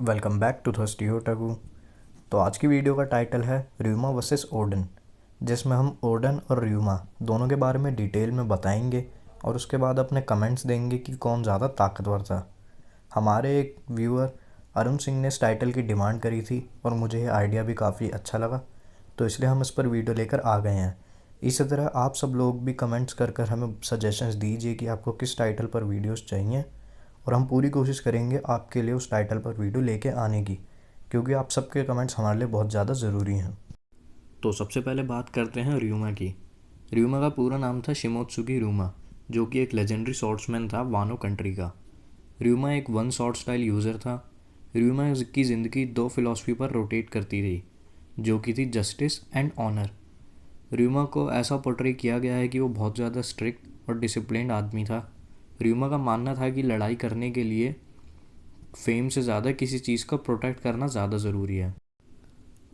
Welcome back to Thirsty Otaku. तो आज की वीडियो का टाइटल है र्यूमा वर्सेस ओडन, जिसमें हम ओडन और र्यूमा दोनों के बारे में डिटेल में बताएंगे और उसके बाद अपने कमेंट्स देंगे कि कौन ज़्यादा ताकतवर था। हमारे एक व्यूअर अरुण सिंह ने इस टाइटल की डिमांड करी थी और मुझे ये आइडिया भी काफ़ी अच्छा लगा, तो इसलिए हम इस पर वीडियो लेकर आ गए हैं। इसी तरह आप सब लोग भी कमेंट्स कर हमें सजेशंस दीजिए कि आपको किस टाइटल पर वीडियोस चाहिए और हम पूरी कोशिश करेंगे आपके लिए उस टाइटल पर वीडियो लेके आने की, क्योंकि आप सबके कमेंट्स हमारे लिए बहुत ज़्यादा ज़रूरी हैं। तो सबसे पहले बात करते हैं र्यूमा की। र्यूमा का पूरा नाम था शिमोत्सुकी र्यूमा, जो कि एक लेजेंडरी स्वॉर्ड्समैन था वानो कंट्री का। र्यूमा एक वन स्वॉर्ड स्टाइल यूज़र था। र्यूमा की ज़िंदगी दो फिलॉसफी पर रोटेट करती थी, जो कि थी जस्टिस एंड ऑनर। र्यूमा को ऐसा पोर्ट्रे किया गया है कि वो बहुत ज़्यादा स्ट्रिक्ट और डिसिप्लिन्ड आदमी था। र्यूमा का मानना था कि लड़ाई करने के लिए फेम से ज़्यादा किसी चीज़ को प्रोटेक्ट करना ज़्यादा ज़रूरी है।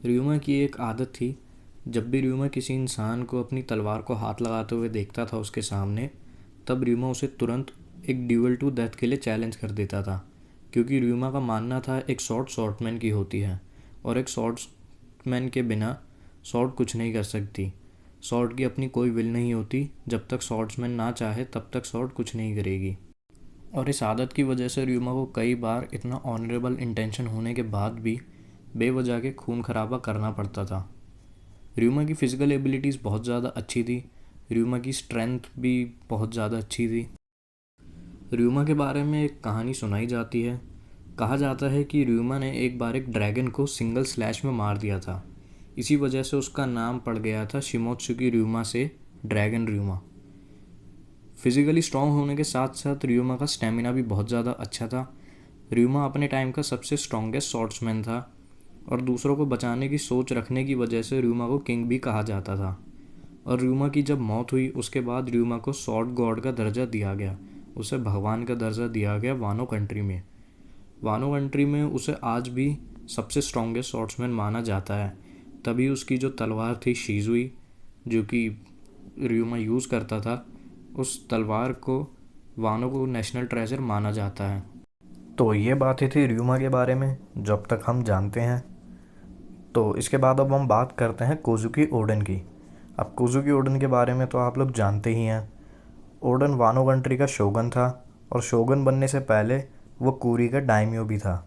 र्यूमा की एक आदत थी, जब भी र्यूमा किसी इंसान को अपनी तलवार को हाथ लगाते हुए देखता था उसके सामने, तब र्यूमा उसे तुरंत एक ड्यूअल टू डेथ के लिए चैलेंज कर देता था, क्योंकि र्यूमा का मानना था एक स्वॉर्डमैन की होती है और एक स्वॉर्डमैन के बिना स्वॉर्ड कुछ नहीं कर सकती। स्वॉर्ड की अपनी कोई विल नहीं होती, जब तक स्वॉर्ड्समैन ना चाहे तब तक स्वॉर्ड कुछ नहीं करेगी। और इस आदत की वजह से र्यूमा को कई बार इतना ऑनरेबल इंटेंशन होने के बाद भी बेवजह के खून खराबा करना पड़ता था। र्यूमा की फ़िज़िकल एबिलिटीज़ बहुत ज़्यादा अच्छी थी। र्यूमा की स्ट्रेंथ भी बहुत ज़्यादा अच्छी थी। र्यूमा के बारे में एक कहानी सुनाई जाती है। कहा जाता है कि र्यूमा ने एक बार एक ड्रैगन को सिंगल स्लैश में मार दिया था। इसी वजह से उसका नाम पड़ गया था शिमोत्सुकी र्यूमा से ड्रैगन र्यूमा। फिज़िकली स्ट्रॉन्ग होने के साथ साथ र्यूमा का स्टेमिना भी बहुत ज़्यादा अच्छा था। र्यूमा अपने टाइम का सबसे स्ट्रॉन्गेस्ट स्वॉर्ड्समैन था और दूसरों को बचाने की सोच रखने की वजह से र्यूमा को किंग भी कहा जाता था। और र्यूमा की जब मौत हुई उसके बाद र्यूमा को स्वॉर्ड गॉड का दर्जा दिया गया, उसे भगवान का दर्जा दिया गया वानो कंट्री में। वानो कंट्री में उसे आज भी सबसे स्ट्रॉन्गेस्ट स्वॉर्ड्समैन माना जाता है। तभी उसकी जो तलवार थी शीजुई, जो कि र्यूमा यूज़ करता था, उस तलवार को वानो को नेशनल ट्रेजर माना जाता है। तो ये बातें थी र्यूमा के बारे में जो अब तक हम जानते हैं। तो इसके बाद अब हम बात करते हैं कोजुकी ओडन की। अब कोजुकी ओडन के बारे में तो आप लोग जानते ही हैं। ओडन वानो कंट्री का शोगन था और शोगन बनने से पहले वो कुरी का डायम्यो भी था।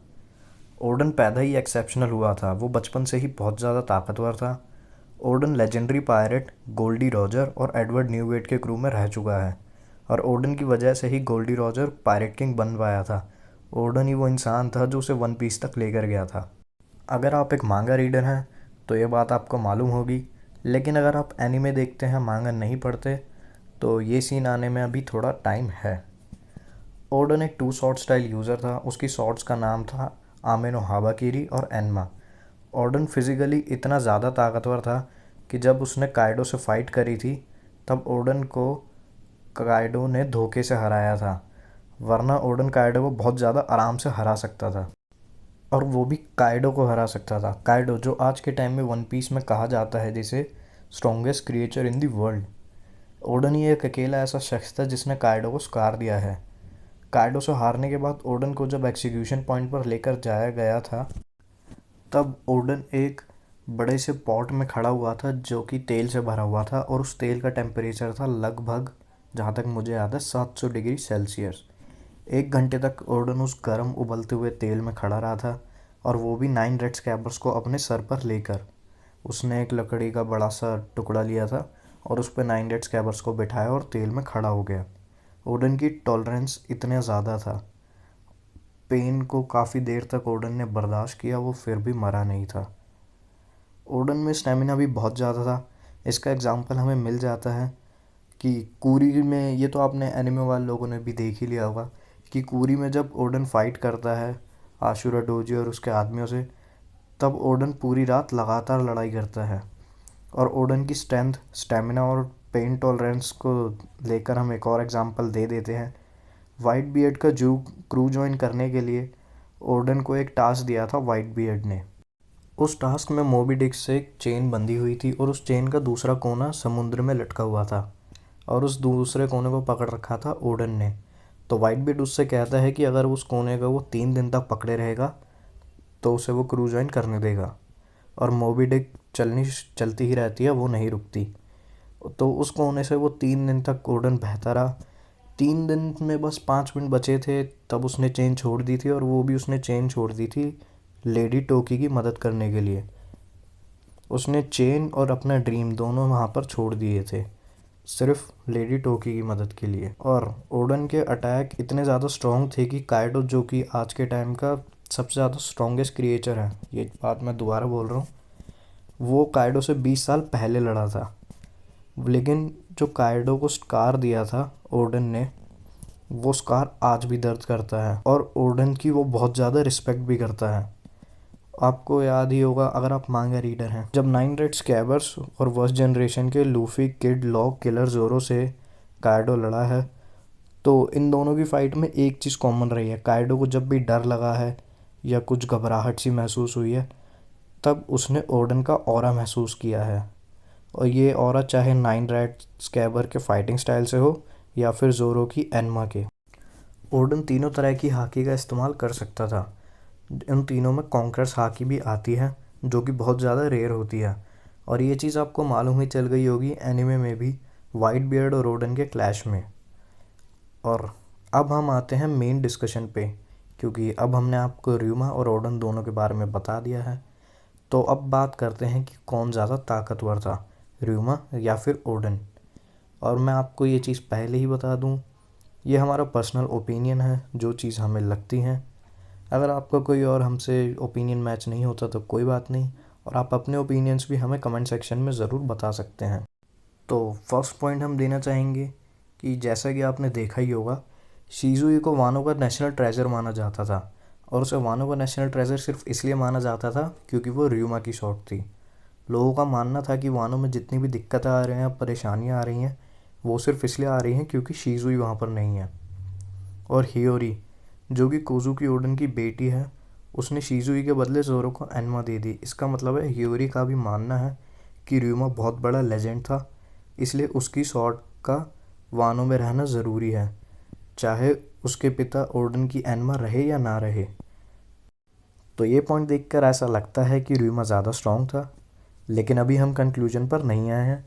ओडन पैदा ही एक्सेप्शनल हुआ था, वो बचपन से ही बहुत ज़्यादा ताकतवर था। Oden legendary pirate Gol D Roger और एडवर्ड न्यूगेट के क्रू में रह चुका है और ओडन की वजह से ही गोल्डी रॉजर पायरेट किंग बन पाया था। ओडन ही वो इंसान था जो उसे वन पीस तक लेकर गया था। अगर आप एक मांगा रीडर हैं तो ये बात आपको मालूम होगी, लेकिन अगर आप एनीमे देखते हैं, मांगा नहीं पढ़ते, तो ये सीन आने में अभी थोड़ा टाइम है। ओडन एक टू शॉट स्टाइल यूज़र था। उसकी शॉट्स का नाम था आमेनो हाबाकीरी और एनमा। ओडन फिज़िकली इतना ज़्यादा ताकतवर था कि जब उसने काइडो से फ़ाइट करी थी तब ओडन को काइडो ने धोखे से हराया था, वरना ओडन काइडो को बहुत ज़्यादा आराम से हरा सकता था और वो भी काइडो को हरा सकता था। काइडो जो आज के टाइम में वन पीस में कहा जाता है जैसे strongest creature in the world. Odin ही एक अकेला ऐसा शख्स था जिसने काइडो को स्कार दिया है। काइडो से हारने के बाद ओडन को जब एग्जीक्यूशन पॉइंट पर लेकर जाया गया था तब ओडन एक बड़े से पॉट में खड़ा हुआ था जो कि तेल से भरा हुआ था और उस तेल का टेम्परेचर था लगभग, जहाँ तक मुझे याद है, 700 डिग्री सेल्सियस। 1 घंटे तक ओडन उस गर्म उबलते हुए तेल में खड़ा रहा था और वो भी 9 रेड स्कैबर्स को अपने सर पर लेकर। उसने एक लकड़ी का बड़ा सा टुकड़ा लिया था और उस पर 9 रेड स्कैबर्स को बिठाया और तेल में खड़ा हो गया। ओडन की टॉलरेंस इतने ज़्यादा था, पेन को काफ़ी देर तक ओडन ने बर्दाश्त किया, वो फिर भी मरा नहीं था। ओडन में स्टेमिना भी बहुत ज़्यादा था। इसका एग्जांपल हमें मिल जाता है कि कूरी में, ये तो आपने एनिमे वाले लोगों ने भी देख ही लिया होगा कि कूरी में जब ओडन फाइट करता है आशुरा डोजी और उसके आदमियों से, तब ओडन पूरी रात लगातार लड़ाई करता है। और ओडन की स्ट्रेंथ, स्टेमिना और पेन टॉलरेंस को लेकर हम एक और एग्जांपल दे देते हैं। वाइट बियर्ड का जो क्रू ज्वाइन करने के लिए ओडन को एक टास्क दिया था वाइट बियर्ड ने। उस टास्क में मोबी डिक से एक चेन बंधी हुई थी और उस चेन का दूसरा कोना समुद्र में लटका हुआ था और उस दूसरे कोने को पकड़ रखा था ओडन ने। तो वाइट बियर्ड उससे कहता है कि अगर उस कोने को वो 3 दिन तक पकड़े रहेगा तो उसे वो क्रू ज्वाइन करने देगा। और मोबी डिक चलती ही रहती है, वो नहीं रुकती। तो उस कोने से वो 3 दिन तक ओडन बहता रहा। 3 दिन में बस 5 मिनट बचे थे, तब उसने चेन छोड़ दी थी, और वो भी उसने चेन छोड़ दी थी लेडी टोकी की मदद करने के लिए। उसने चेन और अपना ड्रीम दोनों वहाँ पर छोड़ दिए थे, सिर्फ लेडी टोकी की मदद के लिए। और ओडन के अटैक इतने ज़्यादा स्ट्रॉन्ग थे कि काइडो, जो कि आज के टाइम का सबसे ज़्यादा स्ट्रॉन्गेस्ट क्रिएचर है, ये बात मैं दोबारा बोल रहा हूँ, वो काइडो से 20 साल पहले लड़ा था। लेकिन जो काइडो को स्कार दिया था ओडन ने, वो स्कार आज भी दर्द करता है, और ओडन की वो बहुत ज़्यादा रिस्पेक्ट भी करता है। आपको याद ही होगा अगर आप मांगा रीडर हैं, जब 9 रेड स्कैबर्स और वर्स्ट जनरेशन के लूफी, किड, लॉक, किलर, जोरो से काइडो लड़ा है, तो इन दोनों की फाइट में एक चीज़ कॉमन रही है। काइडो को जब भी डर लगा है या कुछ घबराहट सी महसूस हुई है, तब उसने ओडन का ऑरा महसूस किया है। और ये ऑरा चाहे 9 रेड स्कैबर के फाइटिंग स्टाइल से हो या फिर जोरो की एनमा के। ओडन तीनों तरह की हाकी का इस्तेमाल कर सकता था। इन तीनों में कॉन्करस हाकी भी आती है, जो कि बहुत ज़्यादा रेयर होती है। और ये चीज़ आपको मालूम ही चल गई होगी एनिमे में भी, वाइट बियर्ड और ओडन के क्लैश में। और अब हम आते हैं मेन डिस्कशन पे, क्योंकि अब हमने आपको र्यूमा और ओडन दोनों के बारे में बता दिया है। तो अब बात करते हैं कि कौन ज़्यादा ताकतवर था, र्यूमा या फिर ओडन। और मैं आपको ये चीज़ पहले ही बता दूं, ये हमारा पर्सनल ओपिनियन है, जो चीज़ हमें लगती है। अगर आपका कोई और हमसे ओपिनियन मैच नहीं होता तो कोई बात नहीं, और आप अपने ओपिनियंस भी हमें कमेंट सेक्शन में ज़रूर बता सकते हैं। तो फर्स्ट पॉइंट हम देना चाहेंगे कि जैसा कि आपने देखा ही होगा, शिज़ुई को वानो का नेशनल ट्रेजर माना जाता था। और उसे वानो का नेशनल ट्रेजर सिर्फ इसलिए माना जाता था क्योंकि वो र्यूमा की शॉट थी। लोगों का मानना था कि वानो में जितनी भी दिक्कतें आ रही हैं, परेशानियां आ रही हैं, वो सिर्फ इसलिए आ रही हैं क्योंकि शिज़ुई वहाँ पर नहीं है। और हियोरी, जो कि कोज़ुकी ओडन की बेटी है, उसने शिज़ुई के बदले जोरो को एन्मा दे दी। इसका मतलब है हियोरी का भी मानना है कि र्यूमा बहुत बड़ा लेजेंड था, इसलिए उसकी शॉट का वानो में रहना ज़रूरी है, चाहे उसके पिता ओडन की एन्मा रहे या ना रहे। तो ये पॉइंट देखकर ऐसा लगता है कि र्यूमा ज़्यादा स्ट्रॉन्ग था, लेकिन अभी हम कंक्लूजन पर नहीं आए हैं।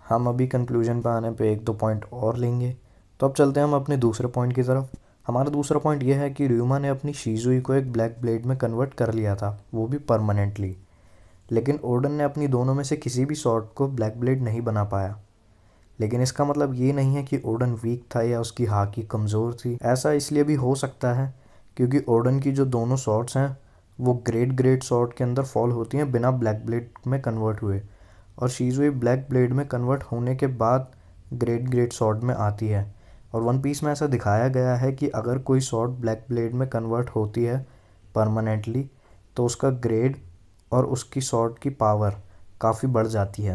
हम अभी कंक्लूजन पर आने पे 1-2 पॉइंट और लेंगे। तो अब चलते हैं हम अपने दूसरे पॉइंट की तरफ। हमारा दूसरा पॉइंट यह है कि र्यूमा ने अपनी शिज़ुई को एक ब्लैक ब्लेड में कन्वर्ट कर लिया था, वो भी परमानेंटली। लेकिन ओडन ने अपनी दोनों में से किसी भी शॉट को ब्लैक ब्लेड नहीं बना पाया। लेकिन इसका मतलब ये नहीं है कि ओडन वीक था या उसकी हाकी कमज़ोर थी। ऐसा इसलिए भी हो सकता है क्योंकि ओडन की जो दोनों शॉट्स हैं, वो ग्रेट शॉट के अंदर फॉल होती हैं बिना ब्लैक ब्लेड में कन्वर्ट हुए, और शिज़ुई ब्लैक ब्लेड में कन्वर्ट होने के बाद ग्रेट शॉट में आती है। और वन पीस में ऐसा दिखाया गया है कि अगर कोई शॉट ब्लैक ब्लेड में कन्वर्ट होती है परमानेंटली, तो उसका ग्रेड और उसकी शॉट की पावर काफ़ी बढ़ जाती है।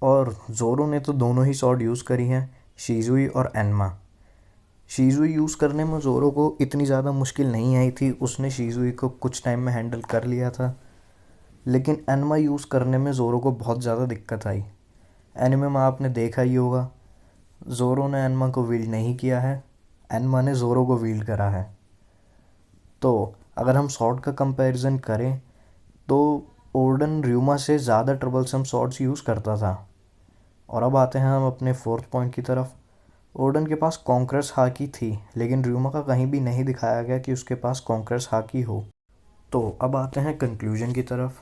और जोरो ने तो दोनों ही शॉट यूज़ करी हैं, शिज़ुई और एन्मा। शिज़ुई यूज़ करने में जोरो को इतनी ज़्यादा मुश्किल नहीं आई थी, उसने शिज़ुई को कुछ टाइम में हैंडल कर लिया था। लेकिन एन्मा यूज़ करने में जोरो को बहुत ज़्यादा दिक्कत आई। एनिमे में आपने देखा ही होगा, जोरो ने एन्मा को वील्ड नहीं किया है, एन्मा ने जोरो को वील्ड करा है। तो अगर हम शॉट का कंपैरिजन करें तो ओडन र्यूमा से ज़्यादा ट्रबलसम शॉट्स यूज़ करता था। और अब आते हैं हम अपने फोर्थ पॉइंट की तरफ। ओडन के पास कॉन्करस हाकी थी, लेकिन र्यूमा का कहीं भी नहीं दिखाया गया कि उसके पास कॉन्करस हाकी हो। तो अब आते हैं कंक्लूजन की तरफ।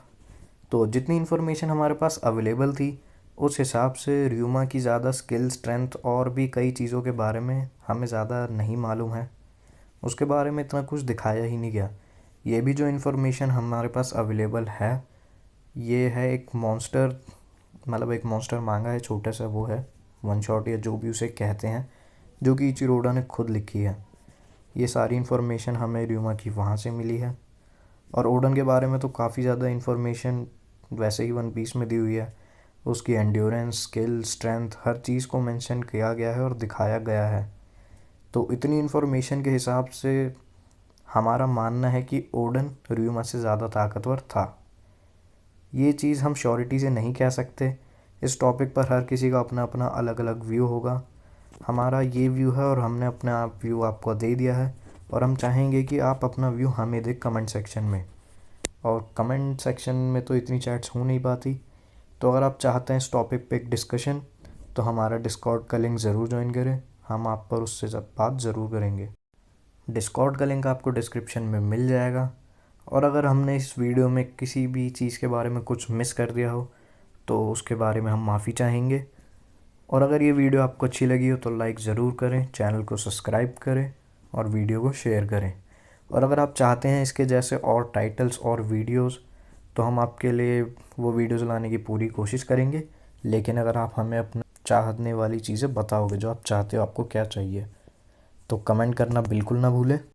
तो जितनी इन्फॉर्मेशन हमारे पास अवेलेबल थी, उस हिसाब से र्यूमा की ज़्यादा स्किल, स्ट्रेंथ और भी कई चीज़ों के बारे में हमें ज़्यादा नहीं मालूम है। उसके बारे में इतना कुछ दिखाया ही नहीं गया। ये भी जो इन्फॉर्मेशन हमारे पास अवेलेबल है, ये है एक मॉन्स्टर, मतलब एक मॉन्स्टर मांगा है, छोटा सा वो है, वन शॉट या जो भी उसे कहते हैं, जो कि इचिरो ओडा ने खुद लिखी है। ये सारी इन्फॉर्मेशन हमें र्यूमा की वहाँ से मिली है। और ओडन के बारे में तो काफ़ी ज़्यादा इन्फॉर्मेशन वैसे ही वन पीस में दी हुई है। उसकी एंड्योरेंस, स्किल, स्ट्रेंथ, हर चीज़ को मेंशन किया गया है और दिखाया गया है। तो इतनी इन्फॉर्मेशन के हिसाब से हमारा मानना है कि ओडन र्यूमा से ज़्यादा ताकतवर था। ये चीज़ हम श्योरिटी से नहीं कह सकते। इस टॉपिक पर हर किसी का अपना अपना अलग अलग व्यू होगा। हमारा ये व्यू है और हमने अपना व्यू आपको दे दिया है, और हम चाहेंगे कि आप अपना व्यू हमें दें कमेंट सेक्शन में। और कमेंट सेक्शन में तो इतनी चैट्स हो नहीं पाती। तो अगर आप चाहते हैं इस टॉपिक पे एक डिस्कशन, तो हमारा डिस्कॉर्ड का लिंक ज़रूर ज्वाइन करें, हम आप पर उससे बात ज़रूर करेंगे। डिस्कॉर्ड का लिंक आपको डिस्क्रिप्शन में मिल जाएगा। और अगर हमने इस वीडियो में किसी भी चीज़ के बारे में कुछ मिस कर दिया हो तो उसके बारे में हम माफ़ी चाहेंगे। और अगर ये वीडियो आपको अच्छी लगी हो तो लाइक ज़रूर करें, चैनल को सब्सक्राइब करें और वीडियो को शेयर करें। और अगर आप चाहते हैं इसके जैसे और टाइटल्स और वीडियोस, तो हम आपके लिए वो वीडियोस लाने की पूरी कोशिश करेंगे। लेकिन अगर आप हमें अपना चाहने वाली चीज़ें बताओगे, जो आप चाहते हो आपको क्या चाहिए, तो कमेंट करना बिल्कुल ना भूलें।